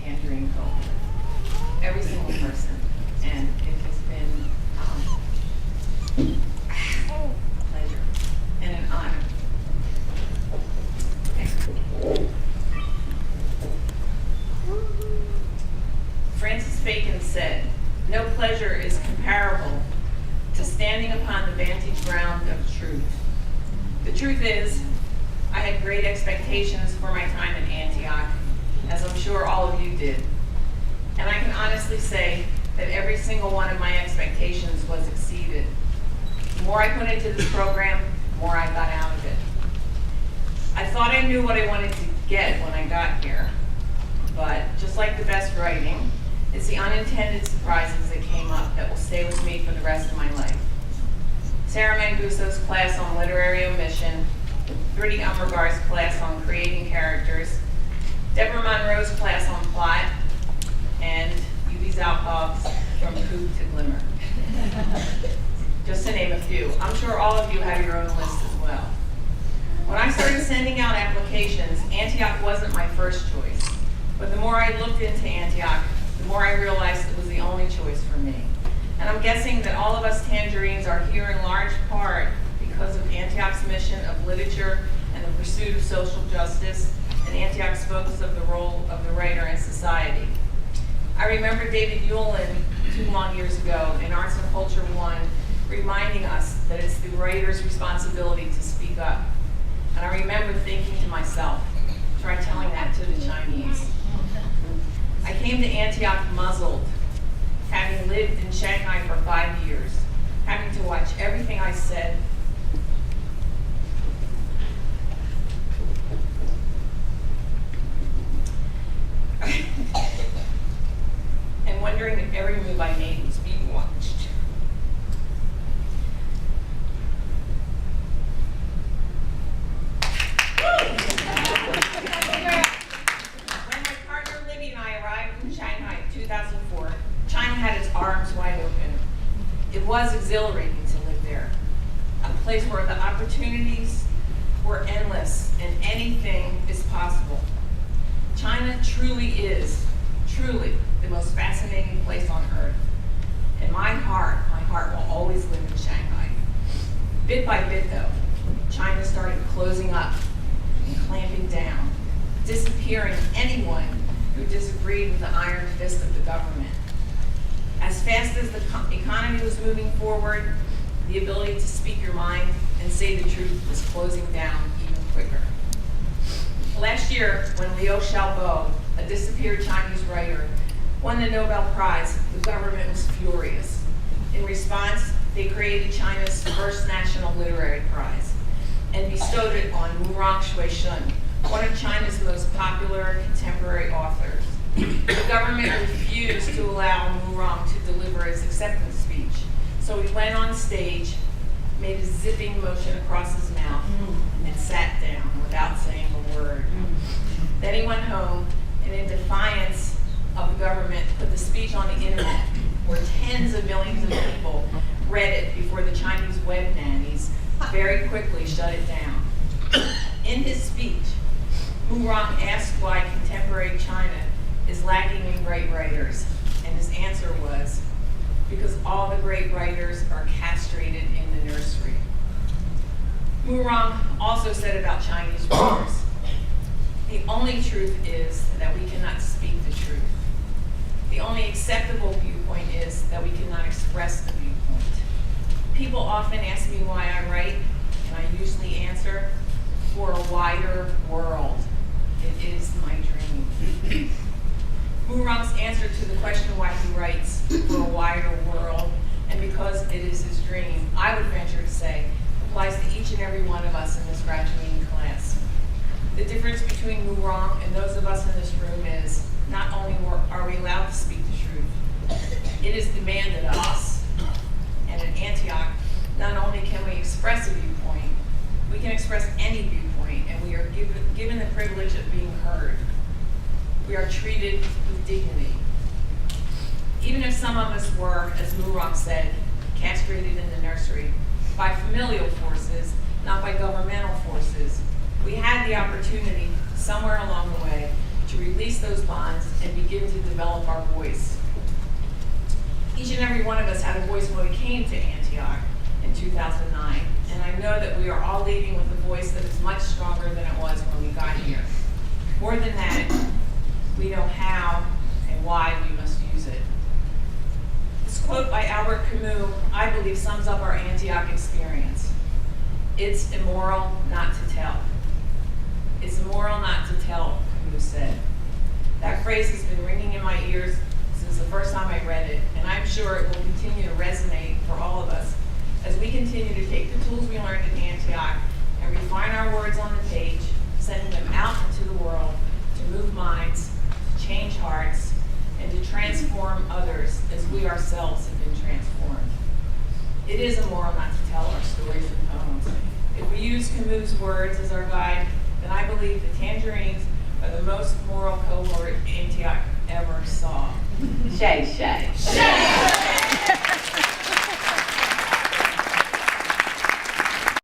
tangerine cohort. Every single person. And it has been a pleasure and an honor. Francis Bacon said, "No pleasure is comparable to standing upon the vantage ground of truth." The truth is, I had great expectations for my time in Antioch, as I'm sure all of you did. And I can honestly say that every single one of my expectations was exceeded. The more I put into this program, the more I got out of it. I thought I knew what I wanted to get when I got here, but just like the best writing, it's the unintended surprises that came up that will stay with me for the rest of my life. Sarah Manguso's class on literary omission, Brittany Ummergar's class on creating characters, Deborah Monroe's class on plot, and Yubi Zalkov's From Coop to Glimmer. Just to name a few. I'm sure all of you have your own list as well. When I started sending out applications, Antioch wasn't my first choice. But the more I looked into Antioch, the more I realized it was the only choice for me. And I'm guessing that all of us Tangerines are here in large part because of Antioch's mission of literature and the pursuit of social justice, and Antioch's focus of the role of the writer in society. I remember David Yulin 2 long years ago in Arts and Culture 1 reminding us that it's the writer's responsibility to speak up. And I remember thinking to myself, try telling that to the Chinese. I came to Antioch muzzled, having lived in Shanghai for 5 years, having to watch everything I said and wondering if every move I made was being watched. When my partner Libby and I arrived in Shanghai in 2004, China had its arms wide open. It was exhilarating to live there, a place where the opportunities were endless and anything is possible. China truly is, the most fascinating place on earth. And my heart will always live in Shanghai. Bit by bit though, China started closing up and clamping down, disappearing anyone who disagreed with the iron fist of the government. As fast as the economy was moving forward, the ability to speak your mind and say the truth was closing down even quicker. Last year, when Liu Xiaobo, a disappeared Chinese writer, won the Nobel Prize, the government was furious. In response, they created China's first national literary prize and bestowed it on Murong Shuishun, one of China's most popular contemporary authors. The government refused to allow Murong to deliver his acceptance speech, so he went on stage, made a zipping motion across his mouth, and sat down without saying a word. Then he went home, and in defiance of the government, put the speech on the internet, where tens of millions of people read it before the Chinese web nannies very quickly shut it down. In his speech, Murong asked why contemporary China is lacking in great writers, and his answer was, because all the great writers are castrated in the nursery. Murong also said about Chinese writers, the only truth is that we cannot speak the truth. The only acceptable viewpoint is that we cannot express the viewpoint. People often ask me why I write, and I usually answer, for a wider world. It is my dream. Murong's answer to the question why he writes for a wider world, and because it is his dream, I would venture to say, applies to each and every one of us in this graduating class. The difference between Murong and those of us in this room is, not only are we allowed to speak the truth, it is demanded of us. And at Antioch, not only can we express a viewpoint, we can express any viewpoint, and we are given the privilege of being heard. We are treated with dignity. Even if some of us were, as Murong said, castrated in the nursery by familial forces, not by governmental forces, we had the opportunity, somewhere along the way, to release those bonds and begin to develop our voice. Each and every one of us had a voice when we came to Antioch in 2009, and I know that we are all leaving with a voice that is much stronger than it was when we got here. More than that, we know how and why we must use it. This quote by Albert Camus, I believe, sums up our Antioch experience. It's immoral not to tell. It's immoral not to tell, Camus said. That phrase has been ringing in my ears since the first time I read it, and I'm sure it will continue to resonate for all of us as we continue to take the tools we learned in Antioch and refine our words on the page, sending them out into the world to move minds, to change hearts, and to transform others as we ourselves have been transformed. It is immoral not to tell our stories and poems. If we use Camus' words as our guide, then I believe the Tangerines are the most moral cohort Antioch ever saw. Shay, Shay. Shay!